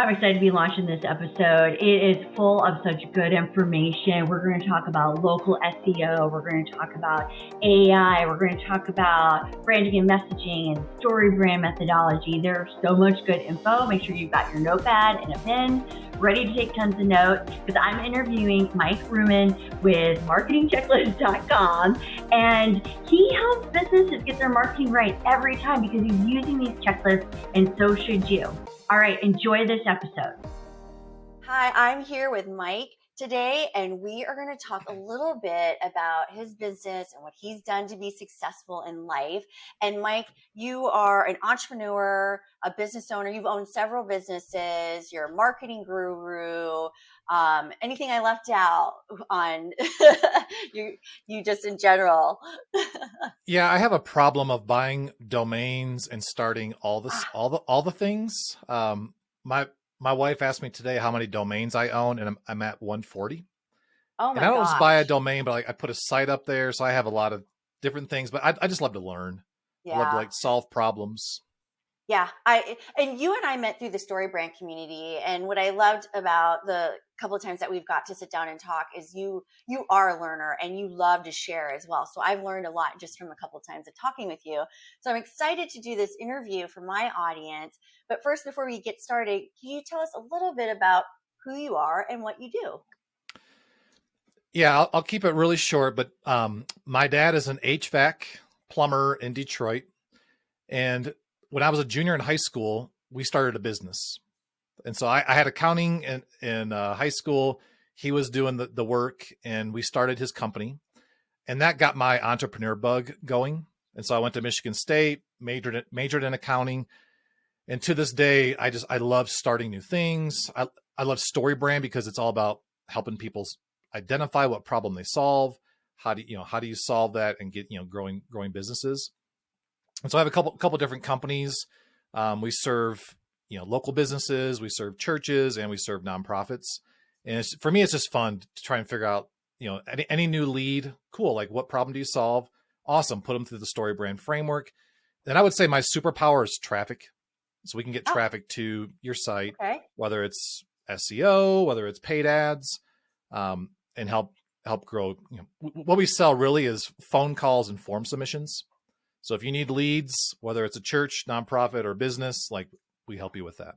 I'm excited to be launching this episode. It is full of such good information. We're going to talk about local SEO. We're going to talk about AI. We're going to talk about branding and messaging and story brand methodology. There's so much good info. Make sure you've got your notepad and a pen ready to take tons of notes, because I'm interviewing Mike Ruman with marketingchecklist.com, and he helps businesses get their marketing right every time because he's using these checklists, and so should you. All right, enjoy this episode. Hi, I'm here with Mike today, and we are going to talk a little bit about his business and what he's done to be successful in life. And Mike, you are an entrepreneur, a business owner. You've owned several businesses. You're a marketing guru. Anything I left out on you just in general? Yeah, I have a problem of buying domains and starting all the things. My wife asked me today how many domains I own, and I'm at 140. Oh my And I don't just buy a gosh. domain, but I put a site up there, so I have a lot of different things. But I just love to learn. I love to Yeah. solve problems. Yeah. And you and I met through the Story Brand community. And what I loved about the couple of times that we've got to sit down and talk is you are a learner and you love to share as well. So I've learned a lot just from a couple of times of talking with you. So I'm excited to do this interview for my audience. But first, before we get started, can you tell us a little bit about who you are and what you do? Yeah, I'll keep it really short. But my dad is an HVAC plumber in Detroit. And when I was a junior in high school, we started a business. And so I had accounting in high school. He was doing the work, and we started his company. And that got my entrepreneur bug going. And so I went to Michigan State, majored in accounting. And to this day, I love starting new things. I love story brand because it's all about helping people identify what problem they solve. How do you solve that and get, growing businesses. And so I have a couple different companies. We serve, local businesses, we serve churches, and we serve nonprofits. And for me, it's just fun to try and figure out, any new lead. Cool. Like, what problem do you solve? Awesome. Put them through the story brand framework. And I would say my superpower is traffic. So we can get traffic to your site, Okay. whether it's SEO, whether it's paid ads, and help grow. What we sell really is phone calls and form submissions. So if you need leads, whether it's a church, nonprofit, or business, we help you with that.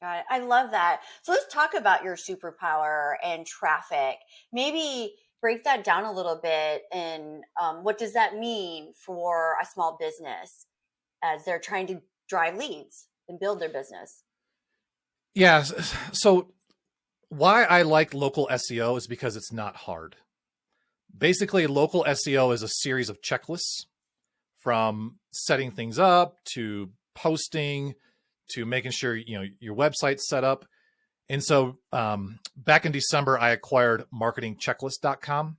Got it. I love that. So let's talk about your superpower and traffic. Maybe break that down a little bit. And what does that mean for a small business as they're trying to drive leads and build their business? Yeah. So why I like local SEO is because it's not hard. Basically, local SEO is a series of checklists, from setting things up to posting to making sure your website's set up. And so back in December, I acquired marketingchecklist.com,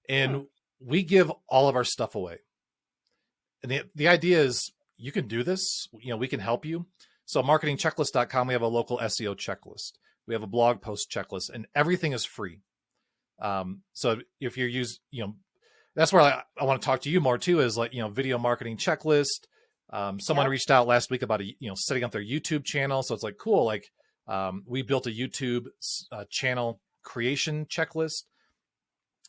and we give all of our stuff away. And the idea is you can do this, we can help you. So marketingchecklist.com, we have a local SEO checklist. We have a blog post checklist, and everything is free. So if you're that's where I want to talk to you more too, is video marketing checklist. Someone reached out last week about setting up their YouTube channel. So it's cool. We built a YouTube channel creation checklist.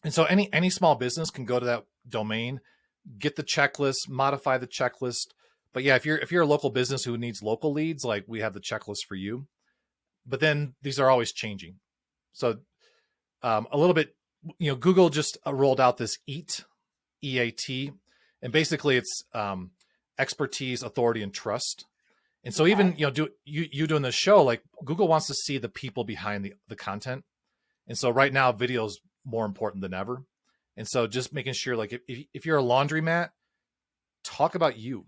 And so any small business can go to that domain, get the checklist, modify the checklist. But yeah, if you're a local business who needs local leads, we have the checklist for you. But then these are always changing. So a little bit, Google just rolled out this EAT, EAT, and basically it's expertise, authority, and trust. And so even, you doing this show, Google wants to see the people behind the content. And so right now, video is more important than ever. And so just making sure, if you're a laundromat, talk about you.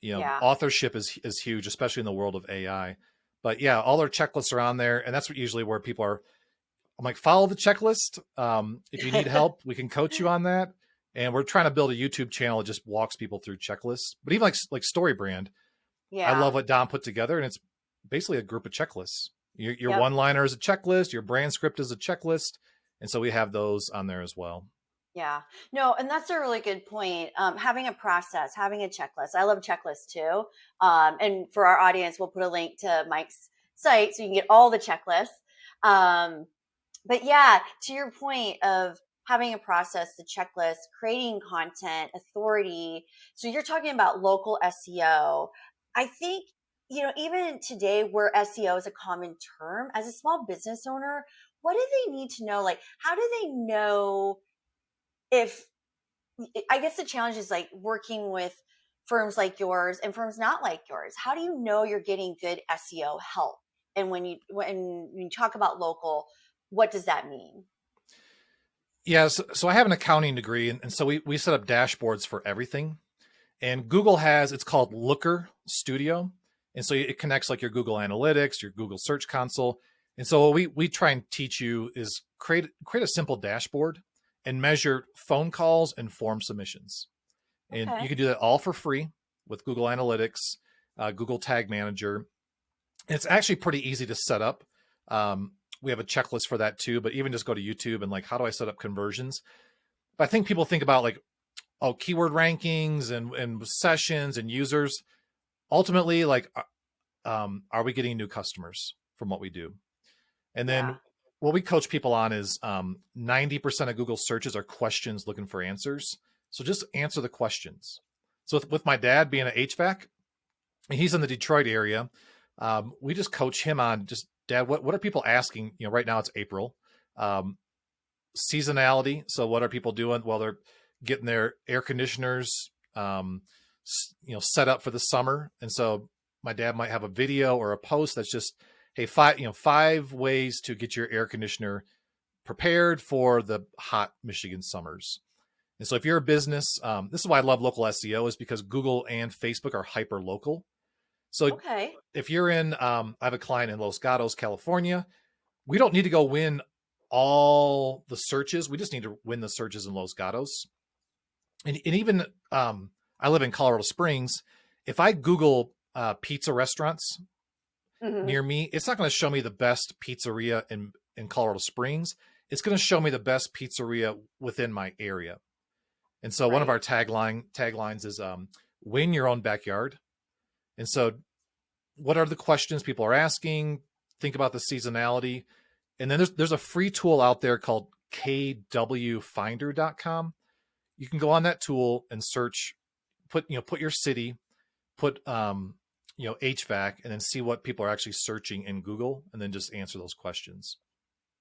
Authorship is huge, especially in the world of AI. But yeah, all our checklists are on there, and that's usually where people are. I'm follow the checklist. If you need help, we can coach you on that. And we're trying to build a YouTube channel that just walks people through checklists. But even like Story Brand, I love what Don put together, and it's basically a group of checklists. Your one-liner is a checklist. Your brand script is a checklist. And so we have those on there as well. Yeah, no, and that's a really good point. Having a process, having a checklist. I love checklists too. And for our audience, we'll put a link to Mike's site so you can get all the checklists. But yeah, to your point of having a process, the checklist, creating content, authority. So you're talking about local SEO. I think, even today where SEO is a common term, as a small business owner, what do they need to know? Like, how do they know if, I guess the challenge is like working with firms like yours and firms not like yours. How do you know you're getting good SEO help? And when you talk about local, what does that mean? Yes. So I have an accounting degree, and so we set up dashboards for everything. And Google it's called Looker Studio. And so it connects like your Google Analytics, your Google Search Console. And so what we try and teach you is create a simple dashboard and measure phone calls and form submissions. And you can do that all for free with Google Analytics, Google Tag Manager. And it's actually pretty easy to set up. We have a checklist for that too, but even just go to YouTube and like, how do I set up conversions? But I think people think about like, keyword rankings and sessions and users. Ultimately, like, are we getting new customers from what we do? And then what we coach people on is 90% of Google searches are questions looking for answers. So just answer the questions. So with my dad being an HVAC, and he's in the Detroit area, we just coach him on just, Dad, what are people asking? Right now it's April. Seasonality. So what are people doing? Well, they're getting their air conditioners, set up for the summer. And so my dad might have a video or a post that's just, hey, 5 ways to get your air conditioner prepared for the hot Michigan summers. And so if you're a business, this is why I love local SEO, is because Google and Facebook are hyper local. So if you're in, I have a client in Los Gatos, California. We don't need to go win all the searches. We just need to win the searches in Los Gatos. And even, I live in Colorado Springs. If I Google pizza restaurants near me, it's not going to show me the best pizzeria in Colorado Springs. It's going to show me the best pizzeria within my area. And so one of our taglines is win your own backyard. And so what are the questions people are asking? Think about the seasonality. And then there's a free tool out there called 𝙍𝙀𝘽𝙇.com. You can go on that tool and search, put your city, put HVAC, and then see what people are actually searching in Google, and then just answer those questions.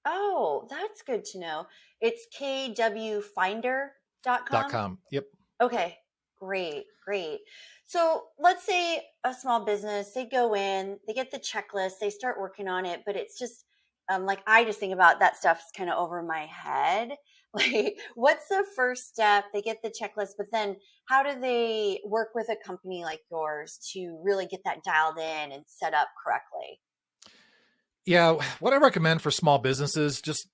Oh, that's good to know. It's 𝙍𝙀𝘽𝙇.com. Yep. Okay, great. So let's say a small business, they go in, they get the checklist, they start working on it, but it's just like, I just think about that stuff's kind of over my head. Like, what's the first step? They get the checklist, but then how do they work with a company like yours to really get that dialed in and set up correctly? Yeah, what I recommend for small businesses, just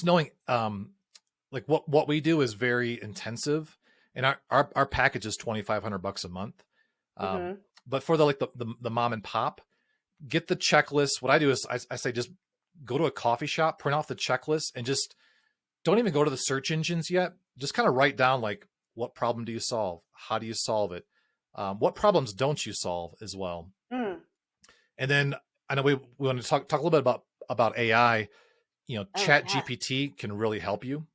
knowing like what we do is very intensive, and our package is $2,500 a month. But for the mom and pop, get the checklist. What I do is I say just go to a coffee shop, print off the checklist, and just don't even go to the search engines yet. Just kind of write down like, what problem do you solve? How do you solve it? What problems don't you solve as well? And then I know we want to talk a little bit about AI. Chat GPT can really help you.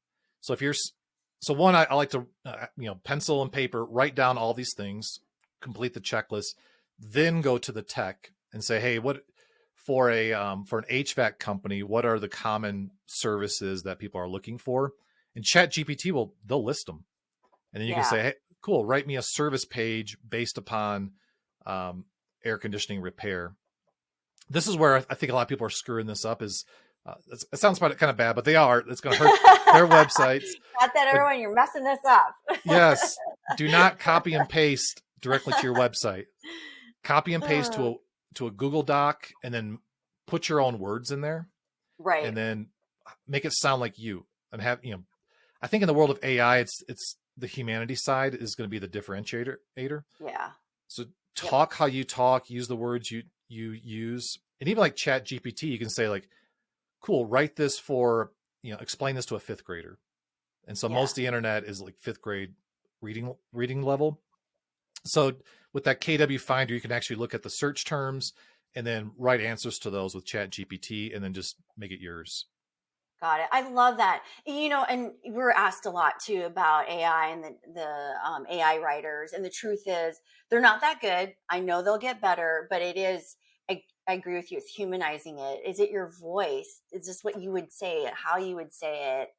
So one, I like to, pencil and paper, write down all these things, complete the checklist, then go to the tech and say, hey, what for an HVAC company, what are the common services that people are looking for? And Chat GPT they'll list them. And then you can say, hey, cool, write me a service page based upon air conditioning repair. This is where I think a lot of people are screwing this up. It sounds kind of bad, but they are. It's going to hurt their websites. Got that, everyone? You're messing this up. Yes. Do not copy and paste directly to your website. Copy and paste to a Google Doc, and then put your own words in there. Right. And then make it sound like you. And have, I think in the world of AI, it's the humanity side is going to be the differentiator. Yeah. So talk how you talk, use the words you use. And even like Chat GPT, you can say like, cool, write this for, explain this to a 5th grader. And so most of the internet is like 5th grade reading level. So with that KW Finder, you can actually look at the search terms and then write answers to those with ChatGPT, and then just make it yours. Got it. I love that. And we're asked a lot too about AI and the AI writers. And the truth is, they're not that good. I know they'll get better, but it is. I agree with you. It's humanizing it. Is it your voice? Is this what you would say? How you would say it?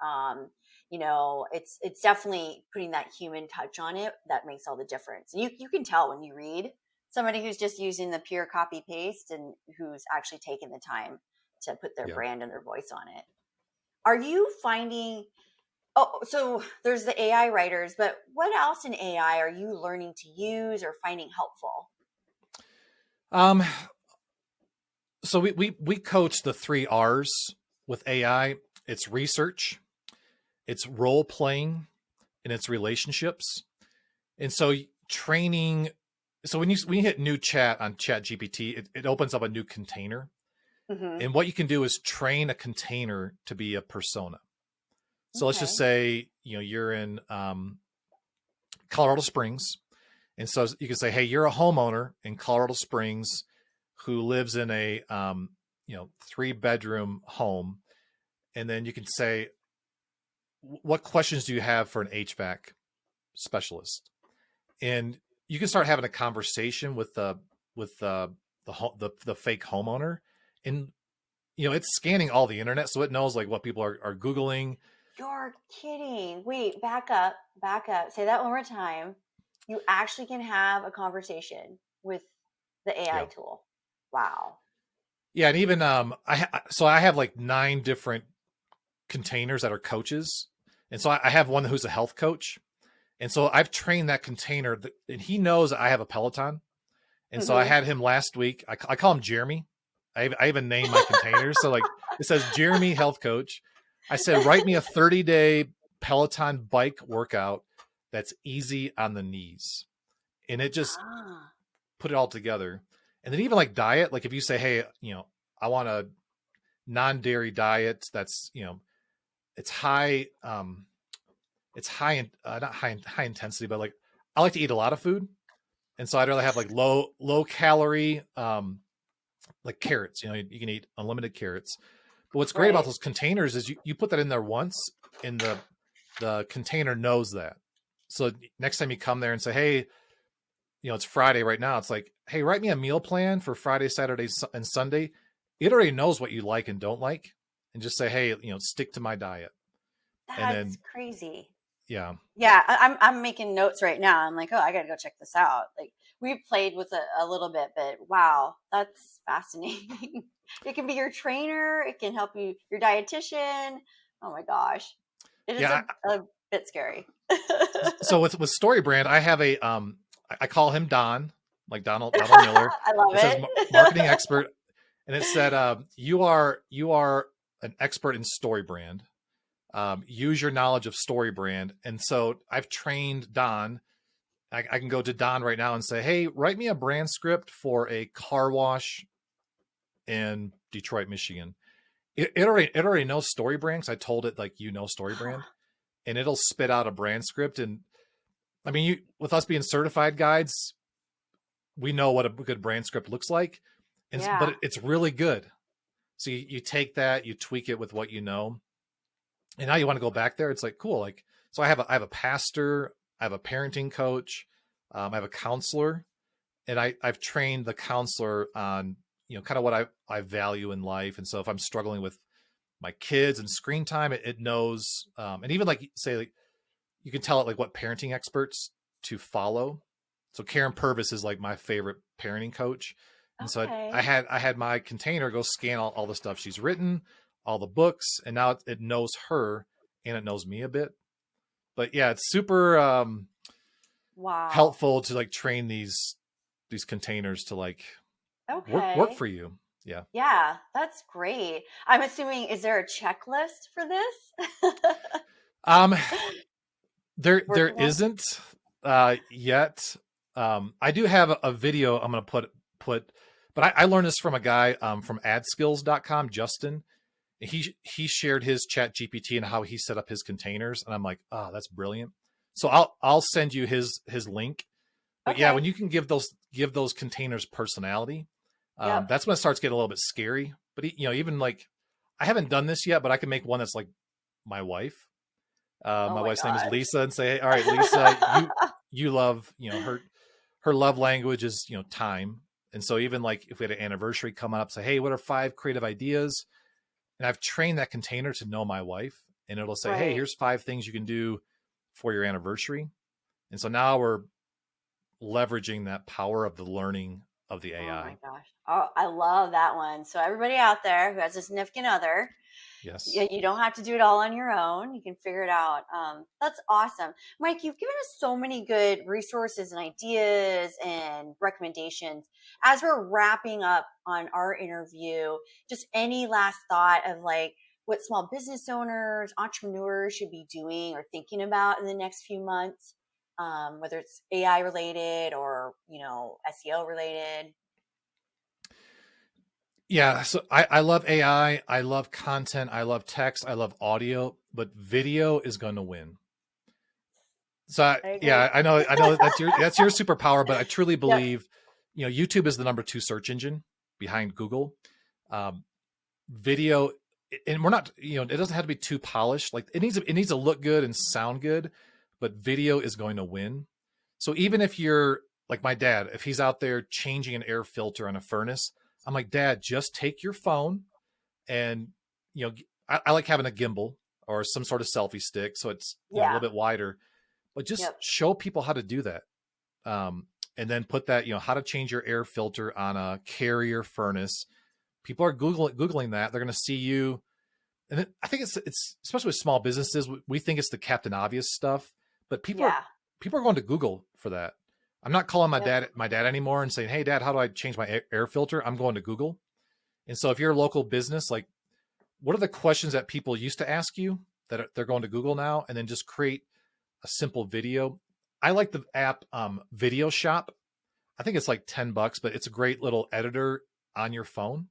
It's definitely putting that human touch on it that makes all the difference. You can tell when you read somebody who's just using the pure copy paste and who's actually taken the time to put their brand and their voice on it. Are you finding, so there's the AI writers, but what else in AI are you learning to use or finding helpful? So we coach the 3 R's with AI. It's research, it's role playing, and it's relationships. And so training, so when you hit new chat on ChatGPT, it opens up a new container. Mm-hmm. And what you can do is train a container to be a persona. So let's just say, you're in Colorado Springs. And so you can say, hey, you're a homeowner in Colorado Springs who lives in a, 3-bedroom home. And then you can say, what questions do you have for an HVAC specialist? And you can start having a conversation with the fake homeowner. And, it's scanning all the internet. So it knows like what people are Googling. You're kidding. Wait, back up. Say that one more time. You actually can have a conversation with the AI tool. Wow. Yeah. And even, I have like 9 different containers that are coaches. And so I have one who's a health coach. And so I've trained that container and he knows I have a Peloton. And so I had him last week. I call him Jeremy. I even named my containers. So like it says Jeremy Health Coach. I said, write me a 30-day Peloton bike workout that's easy on the knees. And it just put it all together. And then even like diet, like if you say, hey, I want a non-dairy diet that's, it's high, not high intensity, but like I like to eat a lot of food. And so I'd rather have like low calorie, like carrots, you can eat unlimited carrots. But what's great about those containers is you put that in there once and the container knows that. So next time you come there and say, hey, it's Friday right now. It's like, hey, write me a meal plan for Friday, Saturday, and Sunday. It already knows what you like and don't like. And just say, hey, stick to my diet. That's crazy. Yeah. Yeah. I'm making notes right now. I'm like, I got to go check this out. Like we played with it a little bit, but wow, that's fascinating. It can be your trainer. It can help you, your dietitian. Oh my gosh. It is a bit scary. So with StoryBrand, I have I call him Don, like Donald Miller. I love it. It says marketing expert. And it said, you are an expert in StoryBrand. Use your knowledge of StoryBrand. And so I've trained Don. I can go to Don right now and say, hey, write me a brand script for a car wash in Detroit, Michigan. It already knows StoryBrand because I told it like, StoryBrand, and it'll spit out a brand script. And I mean, with us being certified guides, we know what a good brand script looks like. But it's really good. So you take that, you tweak it with what you know. And now you want to go back there. It's like, cool. Like, so I have a pastor, I have a parenting coach, I have a counselor, and I've trained the counselor on, kind of what I value in life. And so if I'm struggling with my kids and screen time, it knows, and even like say, like, you can tell it like what parenting experts to follow. So Karen Purvis is like my favorite parenting coach. And so I had my container go scan all the stuff she's written, all the books, and now it knows her and it knows me a bit. But yeah, it's super helpful to like train these containers to like work for you. Yeah. Yeah, that's great. I'm assuming, is there a checklist for this? There isn't yet. I do have a video I'm going to put, but I learned this from a guy from adskills.com, Justin. He shared his ChatGPT and how he set up his containers, and I'm like, oh, that's brilliant. So I'll send you his link. But yeah, when you can give those containers personality, Yep. That's when it starts getting a little bit scary. But even like, I haven't done this yet, but I can make one that's like my wife. My wife's name is Lisa, and say, all right, Lisa, you love, her love language is, time. And so even like if we had an anniversary coming up, say, hey, what are 5 creative ideas? And I've trained that container to know my wife, and it'll say, hey, here's 5 things you can do for your anniversary. And so now we're leveraging that power of the learning of the AI. Oh my gosh. Oh, I love that one. So everybody out there who has a significant other, yes, you don't have to do it all on your own. You can figure it out. That's awesome. Mike, you've given us so many good resources and ideas and recommendations. As we're wrapping up on our interview, just any last thought of like what small business owners, entrepreneurs should be doing or thinking about in the next few months, whether it's AI related or, SEO related? Yeah. So I love AI. I love content. I love text. I love audio, but video is going to win. So I know that's your superpower, but I truly believe, YouTube is the number 2 search engine behind Google. Video, and we're not, it doesn't have to be too polished. Like it needs to look good and sound good, but video is going to win. So even if you're like my dad, if he's out there changing an air filter on a furnace, I'm like, Dad, just take your phone and, I like having a gimbal or some sort of selfie stick. So it's a little bit wider, but just show people how to do that. And then put that, how to change your air filter on a Carrier furnace. People are Googling that. They're going to see you. And I think it's especially with small businesses, we think it's the Captain Obvious stuff, but people are going to Google for that. I'm not calling my dad anymore and saying, hey, Dad, how do I change my air filter? I'm going to Google. And so if you're a local business, like what are the questions that people used to ask you that they're going to Google now? And then just create a simple video. I like the app Video Shop. I think it's like $10, but it's a great little editor on your phone.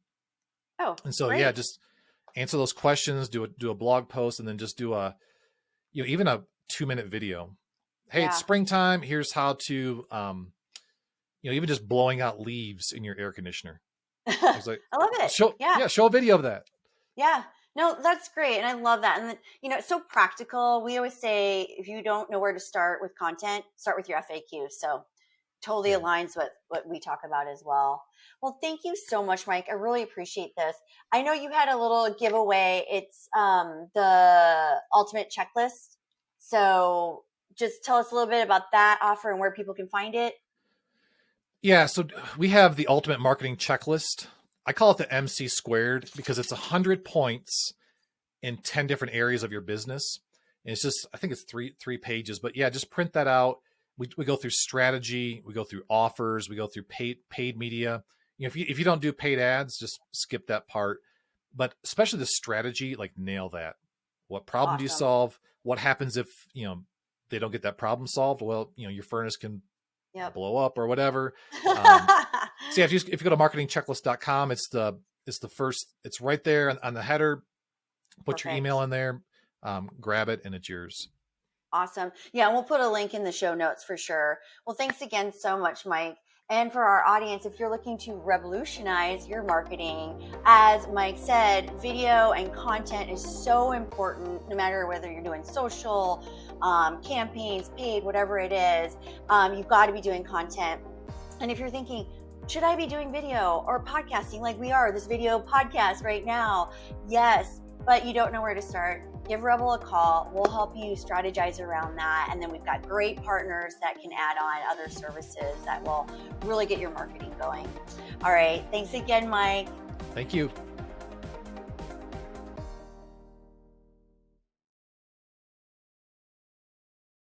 Oh, and so, just answer those questions, do a blog post, and then just do even a 2-minute video. Hey, it's springtime. Here's how to, even just blowing out leaves in your air conditioner. I was like, I love it. Show a video of that. Yeah, no, that's great. And I love that. And it's so practical. We always say, if you don't know where to start with content, start with your FAQ. So totally aligns with what we talk about as well. Well, thank you so much, Mike. I really appreciate this. I know you had a little giveaway. It's the ultimate checklist. So just tell us a little bit about that offer and where people can find it. Yeah, so we have the ultimate marketing checklist. I call it the MC squared because it's 100 points in 10 different areas of your business. And it's just, I think it's three pages, but just print that out. We go through strategy, we go through offers, we go through paid media. If you don't do paid ads, just skip that part. But especially the strategy, like nail that. What problem do you solve? What happens if they don't get that problem solved? Well, your furnace can blow up or whatever. So if you go to marketingchecklist.com, it's the first. It's right there on the header. Put your email in there, grab it, and it's yours. Awesome. Yeah, we'll put a link in the show notes for sure. Well, thanks again so much, Mike. And for our audience, if you're looking to revolutionize your marketing, as Mike said, video and content is so important, no matter whether you're doing social, campaigns, paid, whatever it is, you've got to be doing content. And if you're thinking, should I be doing video or podcasting like we are, this video podcast right now? Yes, but you don't know where to start. Give Rebel a call. We'll help you strategize around that. And then we've got great partners that can add on other services that will really get your marketing going. All right. Thanks again, Mike. Thank you.